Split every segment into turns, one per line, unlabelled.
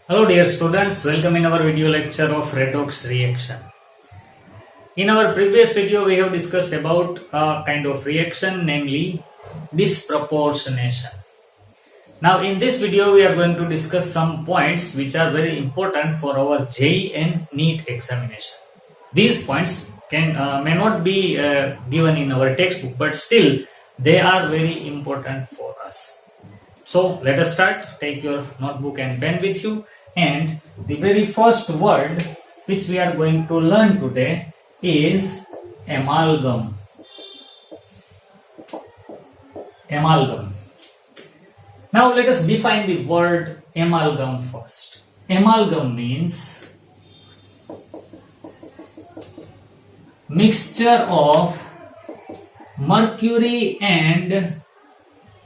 Hello dear students, welcome in our video lecture of redox reaction. In our previous video we have discussed about a kind of reaction, namely disproportionation. Now in this video we are going to discuss some points which are very important for our JEE and NEET examination. These points may not be given in our textbook, but still they are very important for us. So let us start. Take your notebook and pen with you. And the very first word which we are going to learn today is amalgam. Amalgam. Now let us define the word amalgam first. Amalgam means mixture of mercury and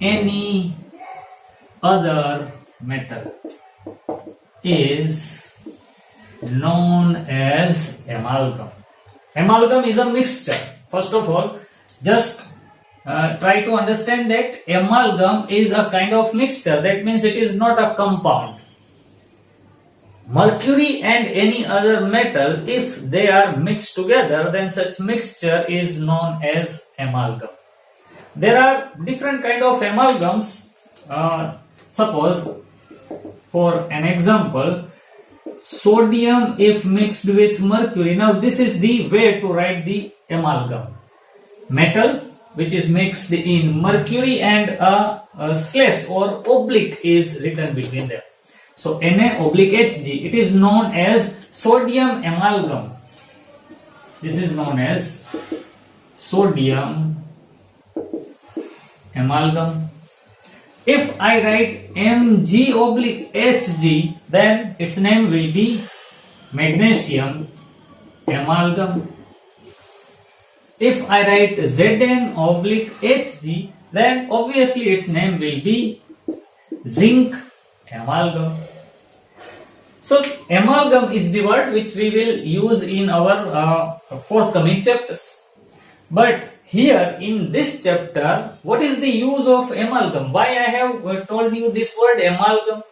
any other metal is known as amalgam. Amalgam is a mixture. First of all, just try to understand that amalgam is a kind of mixture. That means it is not a compound. Mercury and any other metal, if they are mixed together, then such mixture is known as amalgam. There are different kind of amalgams. Suppose, for an example, sodium if mixed with mercury. Now this is the way to write the amalgam. Metal which is mixed in mercury and a slash or oblique is written between them. So Na/Hg, it is known as sodium amalgam. This is known as sodium amalgam. If I write Mg/Hg, then its name will be magnesium amalgam. If I write Zn/Hg, then obviously its name will be zinc amalgam. So amalgam is the word which we will use in our forthcoming chapters. But here in this chapter, what is the use of amalgam? Why I have told you this word amalgam?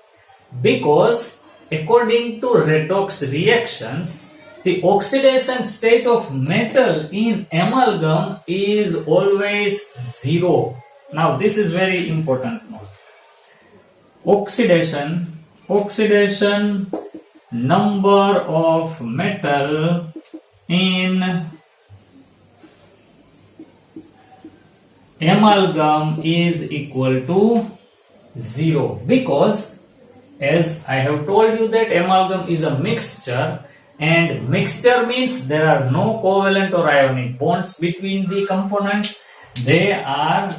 Because according to redox reactions, the oxidation state of metal in amalgam is always 0. Now this is very important note. Oxidation number of metal in amalgam is equal to 0, because as I have told you that amalgam is a mixture, and mixture means there are no covalent or ionic bonds between the components. They are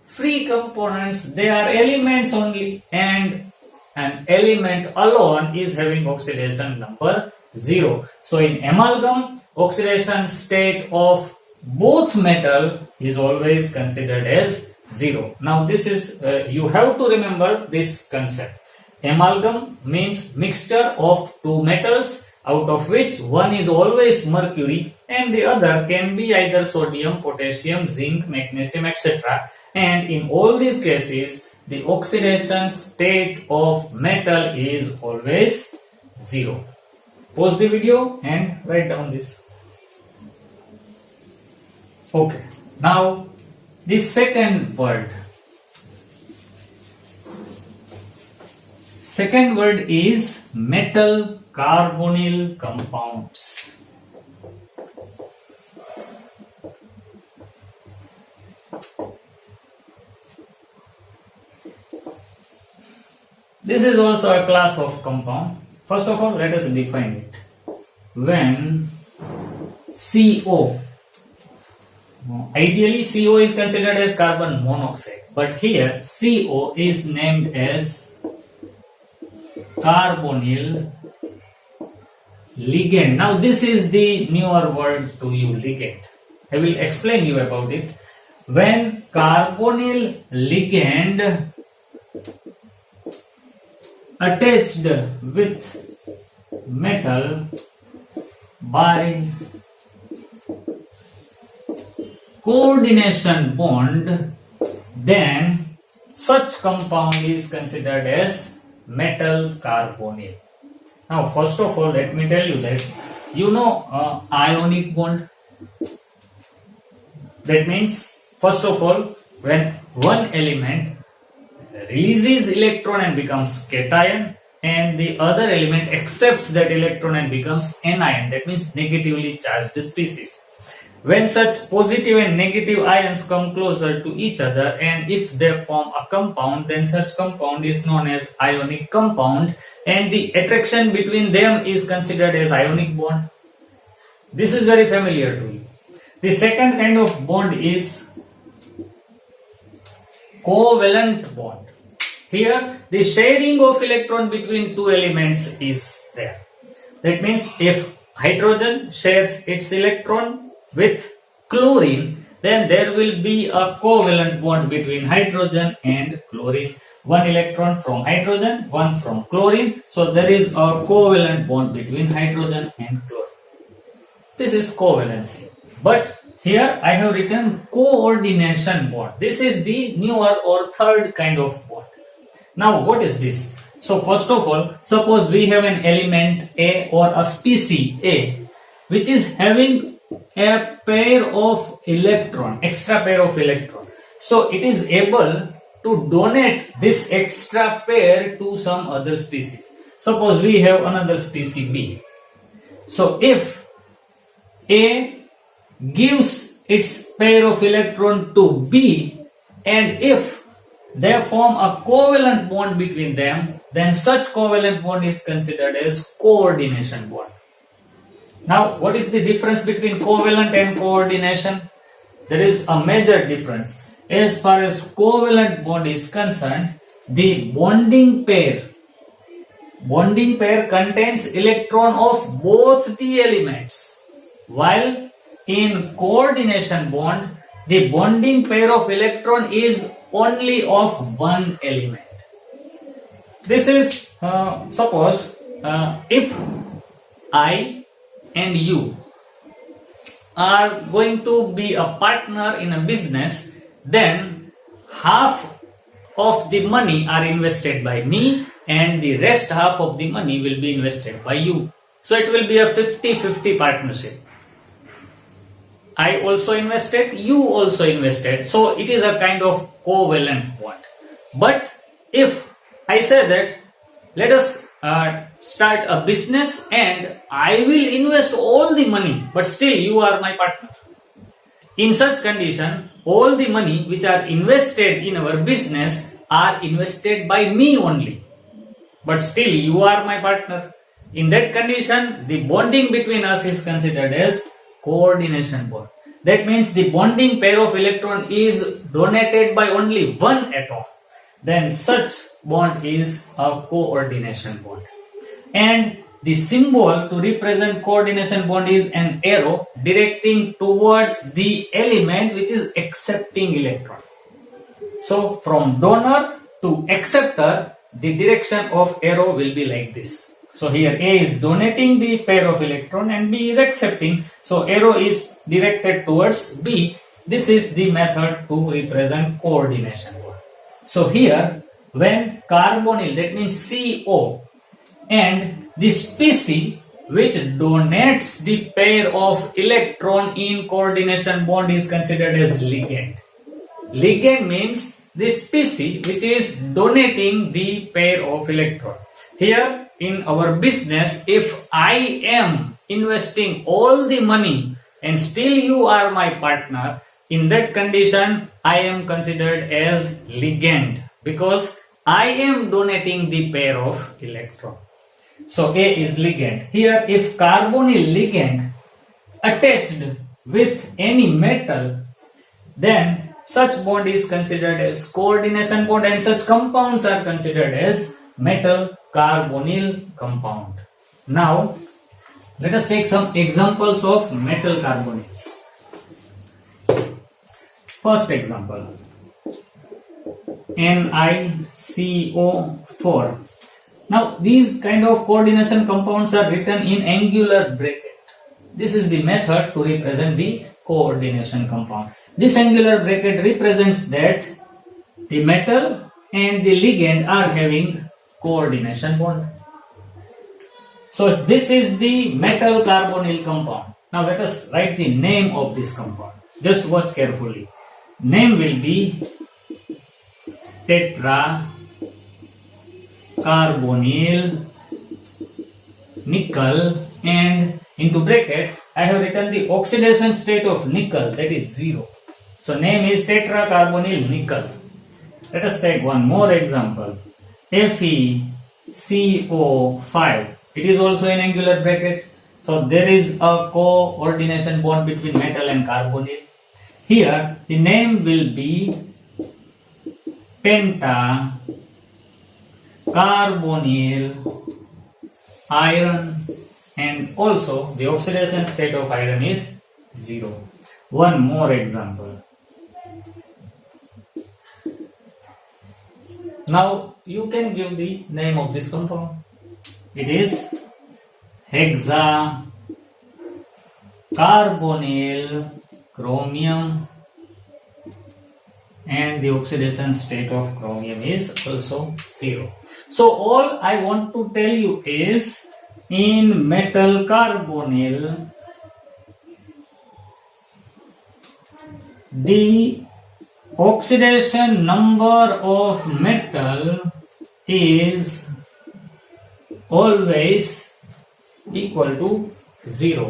free components, they are elements only, and an element alone is having oxidation number 0. So in amalgam, oxidation state of both metal is always considered as 0. Now this is, you have to remember this concept. Amalgam means mixture of two metals, out of which one is always mercury and the other can be either sodium, potassium, zinc, magnesium, etc. And in all these cases, the oxidation state of metal is always 0. Pause the video and write down this. Okay, now the second word. Second word is metal carbonyl compounds. This is also a class of compound. First of all, let us define it. When CO, ideally CO is considered as carbon monoxide, but here CO is named as carbonyl ligand. Now this is the newer word to you, ligand. I will explain you about it. When carbonyl ligand attached with metal by coordination bond, then such compound is considered as metal carbonyl. Now, first of all, let me tell you that ionic bond. That means, first of all, when one element releases electron and becomes cation, and the other element accepts that electron and becomes anion, that means negatively charged species. When such positive and negative ions come closer to each other, and if they form a compound, then such compound is known as ionic compound, and the attraction between them is considered as ionic bond. This is very familiar to you. The second kind of bond is covalent bond. Here, the sharing of electron between two elements is there. That means if hydrogen shares its electron with chlorine, then there will be a covalent bond between hydrogen and chlorine. One electron from hydrogen, one from chlorine. So there is a covalent bond between hydrogen and chlorine. This is covalency. But here I have written coordination bond. This is the newer or third kind of bond. Now what is this? So first of all, suppose we have an element A or a species A, which is having a pair of electron, extra pair of electron. So it is able to donate this extra pair to some other species. Suppose we have another species B. So if A gives its pair of electron to B, and if they form a covalent bond between them, then such covalent bond is considered as coordination bond. Now, what is the difference between covalent and coordination? There is a major difference. As far as covalent bond is concerned, the bonding pair contains electron of both the elements, while in coordination bond, the bonding pair of electron is only of one element. This is, suppose, if I and you are going to be a partner in a business, then half of the money are invested by me and the rest half of the money will be invested by you. So it will be a 50-50 partnership. I also invested, you also invested. So it is a kind of covalent bond. But if I say that let us start a business and I will invest all the money, but still you are my partner. In such condition, all the money which are invested in our business are invested by me only, but still you are my partner. In that condition, the bonding between us is considered as coordination bond. That means the bonding pair of electron is donated by only one atom. Then such bond is a coordination bond. And the symbol to represent coordination bond is an arrow directing towards the element which is accepting electron. So from donor to acceptor, the direction of arrow will be like this. So here A is donating the pair of electron and B is accepting. So arrow is directed towards B. This is the method to represent coordination bond. So here when carbonyl, that means CO, and the species which donates the pair of electron in coordination bond is considered as ligand. Ligand means the species which is donating the pair of electron. Here in our business, if I am investing all the money and still you are my partner, in that condition I am considered as ligand because I am donating the pair of electron. So A is ligand. Here if carbonyl ligand attached with any metal, then such bond is considered as coordination bond and such compounds are considered as metal carbonyl compound. Now let us take some examples of metal carbonyls. First example, NiCO4. Now these kind of coordination compounds are written in angular bracket. This is the method to represent the coordination compound. This angular bracket represents that the metal and the ligand are having coordination bond. So this is the metal carbonyl compound. Now let us write the name of this compound. Just watch carefully. Name will be tetra carbonyl nickel, and into bracket I have written the oxidation state of nickel, that is 0. So name is tetracarbonyl nickel. Let us take one more example. FeCO5. It is also in angular bracket. So there is a coordination bond between metal and carbonyl. Here the name will be pentacarbonyl iron, and also the oxidation state of iron is 0. One more example. Now you can give the name of this compound. It is hexacarbonyl chromium, and the oxidation state of chromium is also 0. So all I want to tell you is, in metal carbonyl, the oxidation number of metal is always equal to 0.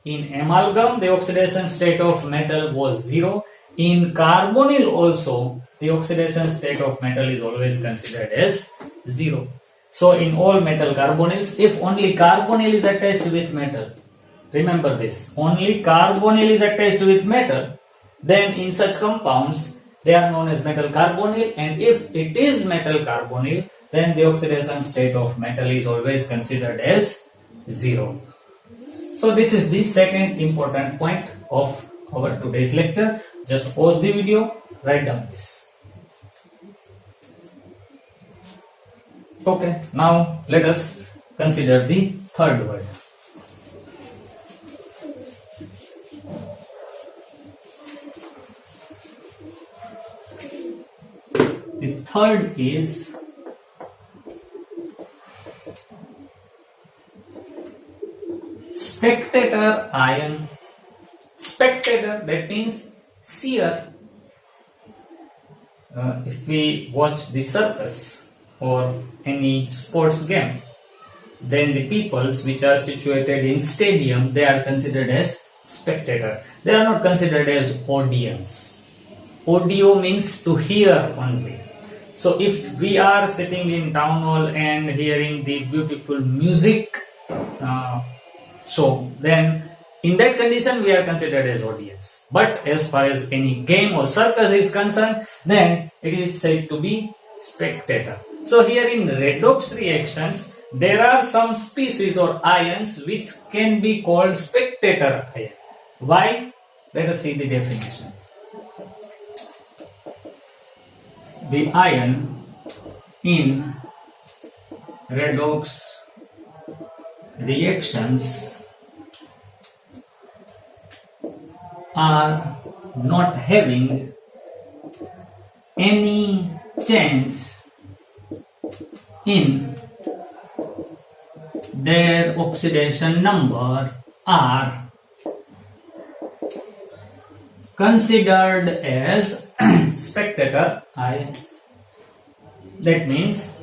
In amalgam, the oxidation state of metal was 0. In carbonyl also, the oxidation state of metal is always considered as 0. So in all metal carbonyls, if only carbonyl is attached with metal, remember this, only carbonyl is attached with metal, then in such compounds, they are known as metal carbonyl, and if it is metal carbonyl, then the oxidation state of metal is always considered as 0. So this is the second important point of our today's lecture. Just pause the video, write down this. Okay, now let us consider the third word. The third is spectator ion. Spectator, that means seer. If we watch the circus or any sports game, then the peoples which are situated in stadium, they are considered as spectator. They are not considered as audience. Audio means to hear only. So if we are sitting in town hall and hearing the beautiful music show, then in that condition we are considered as audience. But as far as any game or circus is concerned, then it is said to be spectator. So here in redox reactions, there are some species or ions which can be called spectator ion. Why? Let us see the definition. The ion in redox reactions are not having any change in their oxidation number are considered as spectator ions. That means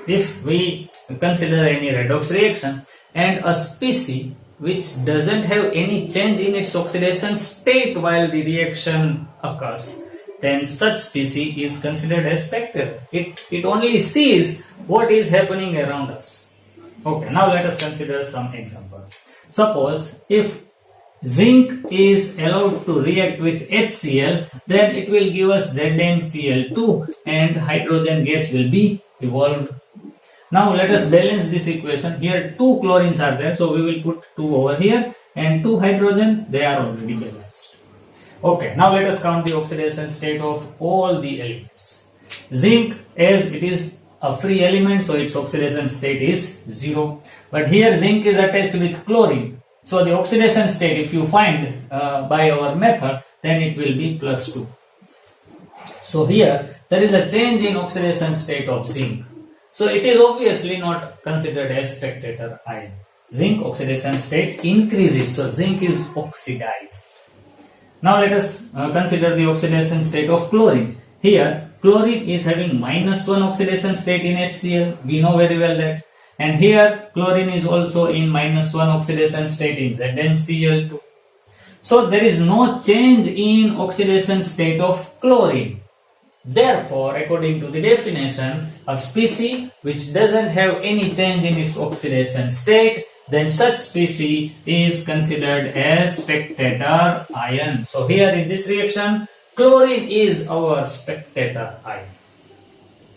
if we consider any redox reaction and a species which doesn't have any change in its oxidation state while the reaction occurs, then such species is considered as spectator. It only sees what is happening around us. Okay, now let us consider some example. Suppose if zinc is allowed to react with HCl, then it will give us ZnCl2 and hydrogen gas will be evolved. Now let us balance this equation. Here 2 chlorines are there, so we will put 2 over here, and 2 hydrogen, they are already balanced. Okay, now let us count the oxidation state of all the elements. Zinc, as it is a free element, so its oxidation state is 0. But here zinc is attached with chlorine, so the oxidation state, if you find by our method, then it will be +2. So here there is a change in oxidation state of zinc. So it is obviously not considered as spectator ion. Zinc oxidation state increases, so zinc is oxidized. Now let us consider the oxidation state of chlorine. Here chlorine is having -1 oxidation state in HCl. We know very well that. And here chlorine is also in -1 oxidation state in ZnCl2. So there is no change in oxidation state of chlorine. Therefore, according to the definition, a species which doesn't have any change in its oxidation state, then such species is considered as spectator ion. So here in this reaction, chlorine is our spectator ion.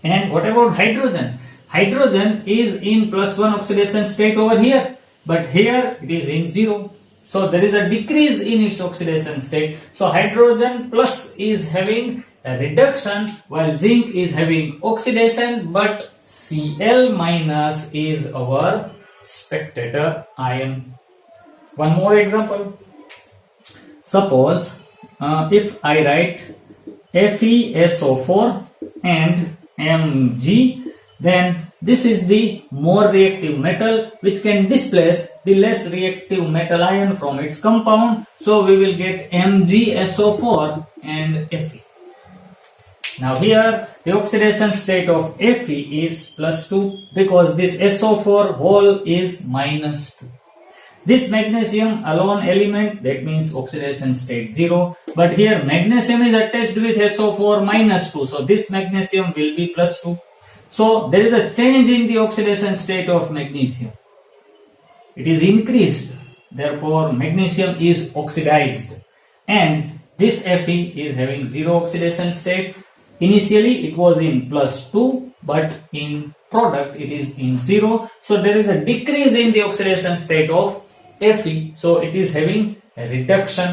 And what about hydrogen? Hydrogen is in +1 oxidation state over here, but here it is in 0. So there is a decrease in its oxidation state. So hydrogen plus is having a reduction while zinc is having oxidation, but Cl minus is our spectator ion. One more example. Suppose if I write FeSO4 and Mg, then this is the more reactive metal which can displace the less reactive metal ion from its compound. So we will get MgSO4 and Fe. Now here the oxidation state of Fe is +2 because this SO4 whole is -2. This magnesium alone element, that means oxidation state 0, but here magnesium is attached with SO4 -2, so this magnesium will be +2. So there is a change in the oxidation state of magnesium. It is increased, therefore magnesium is oxidized, and this Fe is having 0 oxidation state. Initially it was in +2, but in product it is in 0. So there is a decrease in the oxidation state of Fe. So it is having a reduction.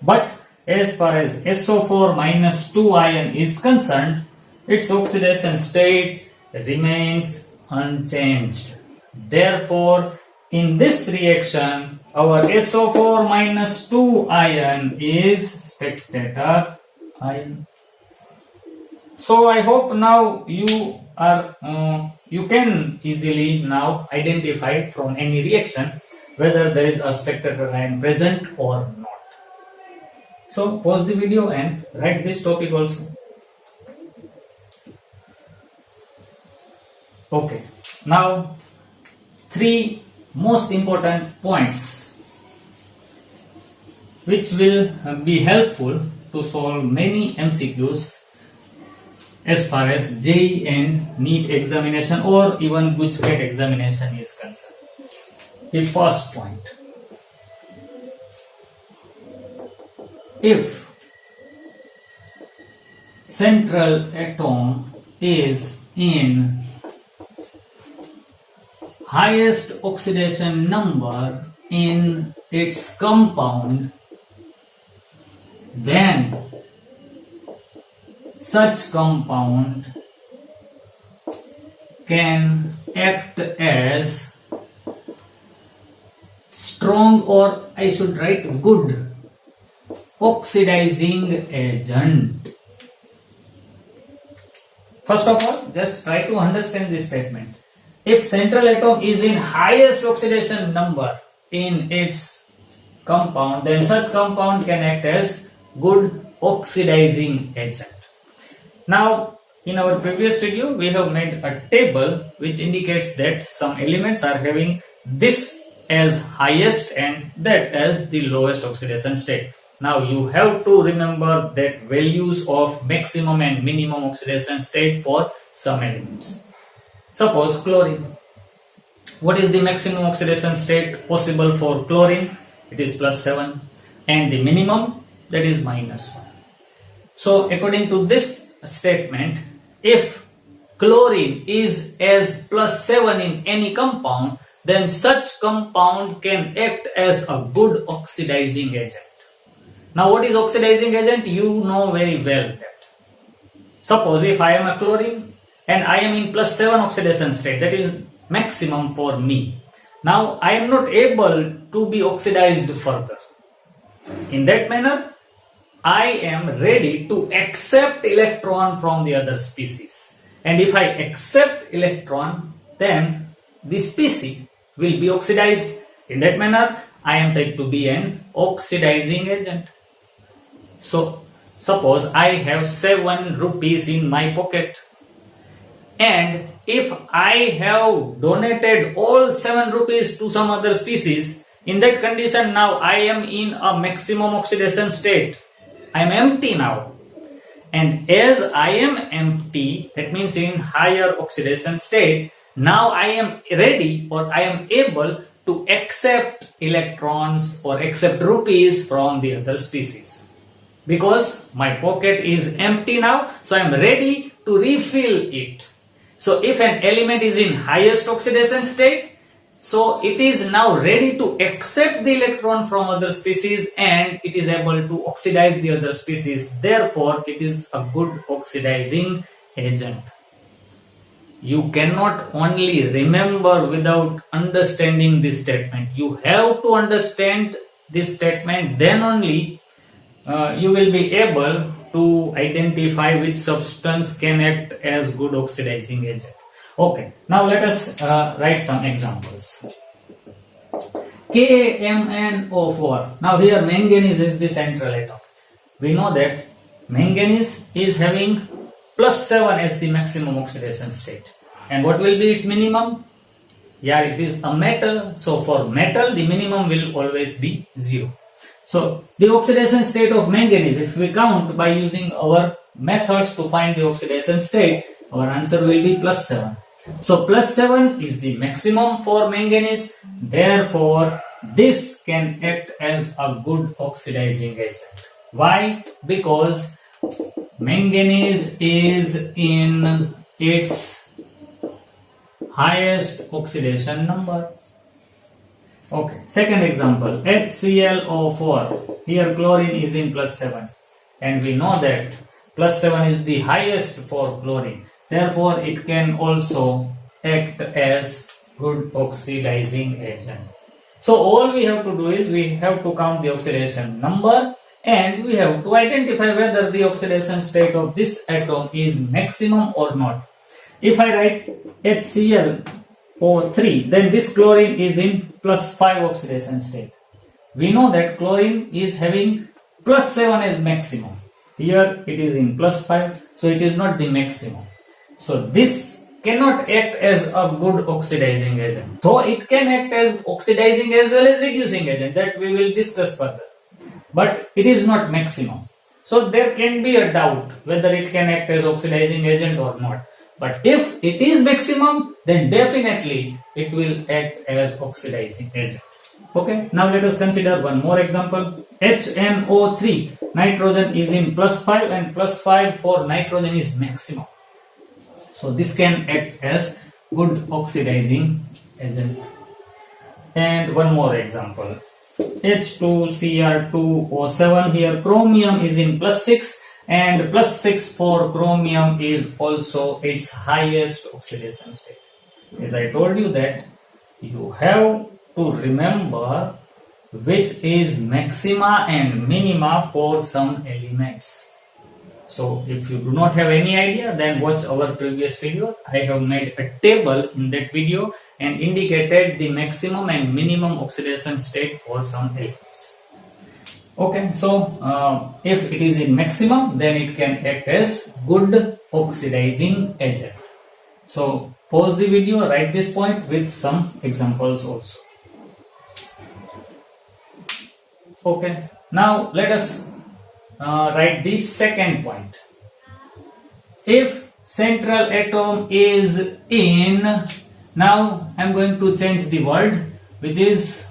But as far as SO4 -2 ion is concerned, its oxidation state remains unchanged. Therefore, in this reaction, our SO4 -2 ion is spectator ion. So I hope now you can easily now identify from any reaction whether there is a spectator ion present or not. So pause the video and write this topic also. Okay, now 3 most important points which will be helpful to solve many MCQs as far as JEE and NEET examination or even GUJCAT examination is concerned. The first point: if central atom is in highest oxidation number in its compound, then such compound can act as strong, or I should write good, oxidizing agent. First of all, just try to understand this statement. If central atom is in highest oxidation number in its compound, then such compound can act as good oxidizing agent. Now, in our previous video, we have made a table which indicates that some elements are having this as highest and that as the lowest oxidation state. Now, you have to remember that values of maximum and minimum oxidation state for some elements. Suppose chlorine. What is the maximum oxidation state possible for chlorine? It is +7, and the minimum, that is -1. So according to this statement, if chlorine is as +7 in any compound, then such compound can act as a good oxidizing agent. Now what is oxidizing agent? You know very well that. Suppose if I am a chlorine and I am in +7 oxidation state, that is maximum for me. Now I am not able to be oxidized further. In that manner, I am ready to accept electron from the other species. and if I accept electron, then the species will be oxidized. In that manner, I am said to be an oxidizing agent. So, suppose I have 7 rupees in my pocket, and if I have donated all 7 rupees to some other species, in that condition now I am in a maximum oxidation state. I am empty now. And as I am empty, that means in higher oxidation state, now I am ready or I am able to accept electrons or accept rupees from the other species. Because my pocket is empty now, so I am ready to refill it. So if an element is in highest oxidation state, so it is now ready to accept the electron from other species and it is able to oxidize the other species. Therefore, it is a good oxidizing agent. You cannot only remember without understanding this statement. You have to understand this statement, then only you will be able to identify which substance can act as good oxidizing agent. Okay, now let us write some examples. KMnO4. Now here manganese is the central atom. We know that manganese is having +7 as the maximum oxidation state. And what will be its minimum? Yeah, it is a metal. So for metal, the minimum will always be 0. So the oxidation state of manganese, if we count by using our methods to find the oxidation state, our answer will be +7. So +7 is the maximum for manganese. Therefore, this can act as a good oxidizing agent. Why? Because manganese is in its highest oxidation number. Okay, second example, HClO4. Here chlorine is in +7 and we know that +7 is the highest for chlorine. Therefore, it can also act as good oxidizing agent. So all we have to do is we have to count the oxidation number and we have to identify whether the oxidation state of this atom is maximum or not. If I write HClO3, then this chlorine is in +5 oxidation state. We know that chlorine is having +7 as maximum. Here it is in +5, so it is not the maximum. So this cannot act as a good oxidizing agent. Though it can act as oxidizing as well as reducing agent, that we will discuss further. But it is not maximum. So there can be a doubt whether it can act as oxidizing agent or not. But if it is maximum, then definitely it will act as oxidizing agent. Okay, now let us consider one more example. HNO3, nitrogen is in +5 and +5 for nitrogen is maximum. So this can act as good oxidizing agent. And one more example. H2Cr2O7, here chromium is in +6 and +6 for chromium is also its highest oxidation state. As I told you that you have to remember which is maxima and minima for some elements. So if you do not have any idea, then watch our previous video. I have made a table in that video and indicated the maximum and minimum oxidation state for some elements. Okay, so if it is in maximum, then it can act as good oxidizing agent. So pause the video, write this point with some examples also. Okay, now let us write the second point. If central atom is in, now I am going to change the word, which is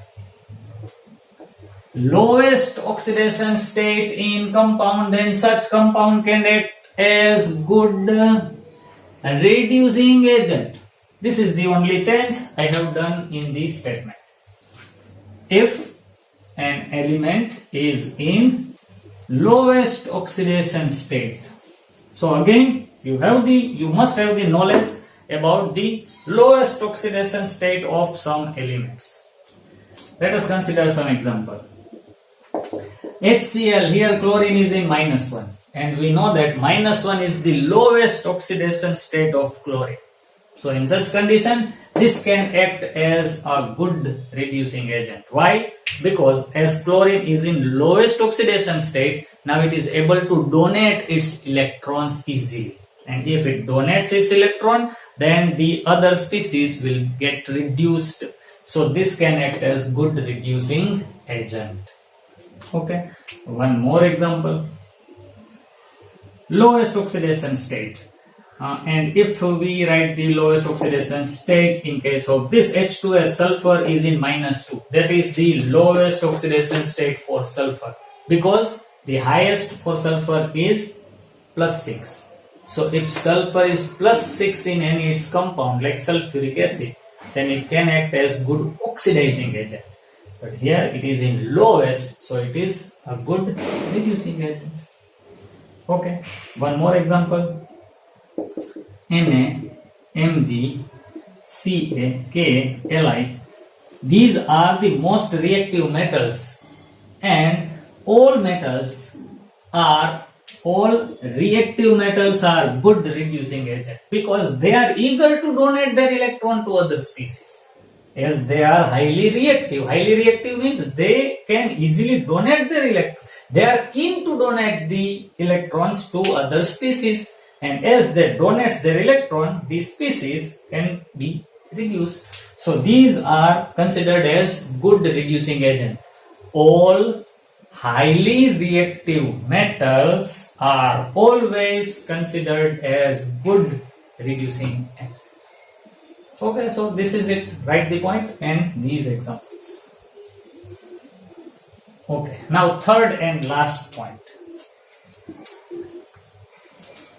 lowest oxidation state in compound, then such compound can act as good reducing agent. This is the only change I have done in this statement. If an element is in lowest oxidation state, so again you must have the knowledge about the lowest oxidation state of some elements. Let us consider some example. HCl, here chlorine is in -1 and we know that -1 is the lowest oxidation state of chlorine. So in such condition, this can act as a good reducing agent. Why? Because as chlorine is in lowest oxidation state, now it is able to donate its electrons easily. And if it donates its electron, then the other species will get reduced. So this can act as good reducing agent. Okay, one more example. Lowest oxidation state. And if we write the lowest oxidation state in case of this H2S, sulfur is in -2. That is the lowest oxidation state for sulfur, because the highest for sulfur is +6. So if sulfur is +6 in any its compound like sulfuric acid, then it can act as good oxidizing agent. But here it is in lowest, so it is a good reducing agent. Okay, one more example. Na, Mg, Ca, K, Li. These are the most reactive metals, and all reactive metals are good reducing agent because they are eager to donate their electron to other species. As they are highly reactive. Highly reactive means they can easily donate their electron. They are keen to donate the electrons to other species. And as they donate their electron, the species can be reduced. So these are considered as good reducing agent. All highly reactive metals are always considered as good reducing agent. Okay, so this is it. Write the point and these examples. Okay, now third and last point.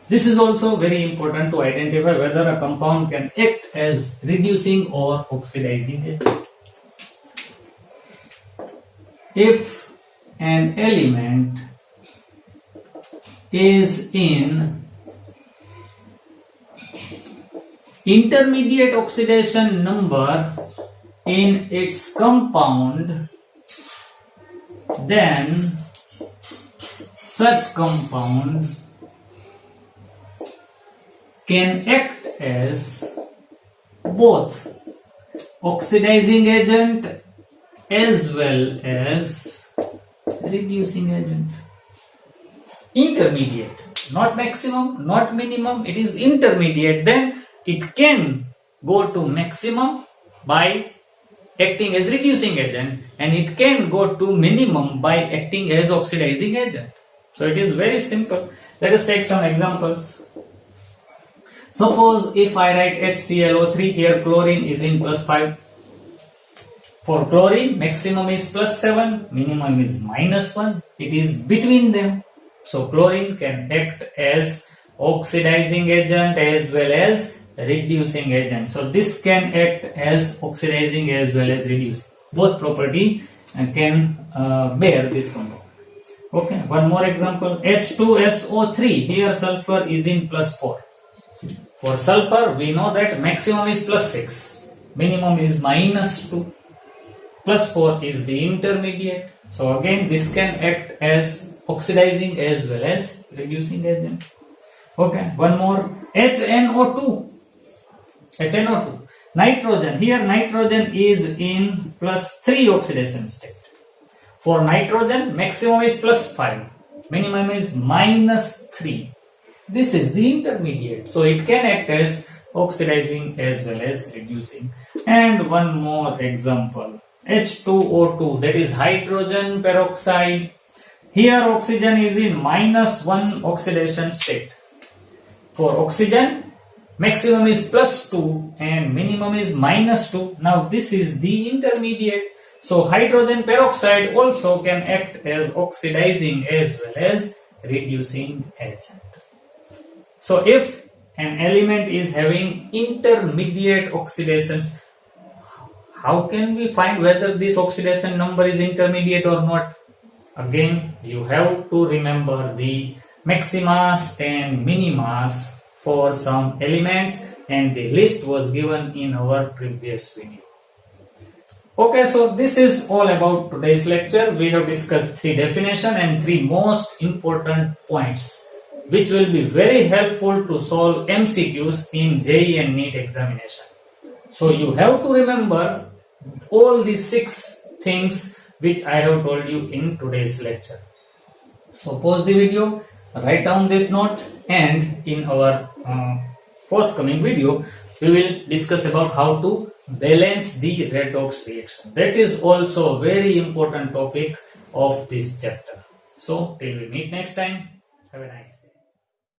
This is also very important to identify whether a compound can act as reducing or oxidizing agent. If an element is in intermediate oxidation number in its compound, then such compound can act as both oxidizing agent as well as reducing agent. Intermediate, not maximum, not minimum, it is intermediate. Then it can go to maximum by acting as reducing agent, and it can go to minimum by acting as oxidizing agent. So it is very simple. Let us take some examples. Suppose if I write HClO3, here chlorine is in +5. For chlorine, maximum is +7, minimum is -1. It is between them. So chlorine can act as oxidizing agent as well as reducing agent. So this can act as oxidizing as well as reducing. Both property can bear this compound. Okay, one more example. H2SO3, here sulfur is in +4. For sulfur, we know that maximum is +6, minimum is -2, +4 is the intermediate. So again, this can act as oxidizing as well as reducing agent. Okay, one more. HNO2. Nitrogen. Here nitrogen is in +3 oxidation state. For nitrogen, maximum is +5, minimum is -3. This is the intermediate. So it can act as oxidizing as well as reducing. And one more example. H2O2, that is hydrogen peroxide. Here oxygen is in -1 oxidation state. For oxygen, maximum is +2 and minimum is -2. Now this is the intermediate. So hydrogen peroxide also can act as oxidizing as well as reducing agent. So if an element is having intermediate oxidations, how can we find whether this oxidation number is intermediate or not? Again, you have to remember the maximas and minimas for some elements, and the list was given in our previous video. Okay, so this is all about today's lecture. We have discussed 3 definitions and 3 most important points which will be very helpful to solve MCQs in JEE and NEET examination. So you have to remember all these 6 things which I have told you in today's lecture. So pause the video, write down this note, and in our forthcoming video we will discuss about how to balance the redox reaction. That is also a very important topic of this chapter. So till we meet next time, have a nice day.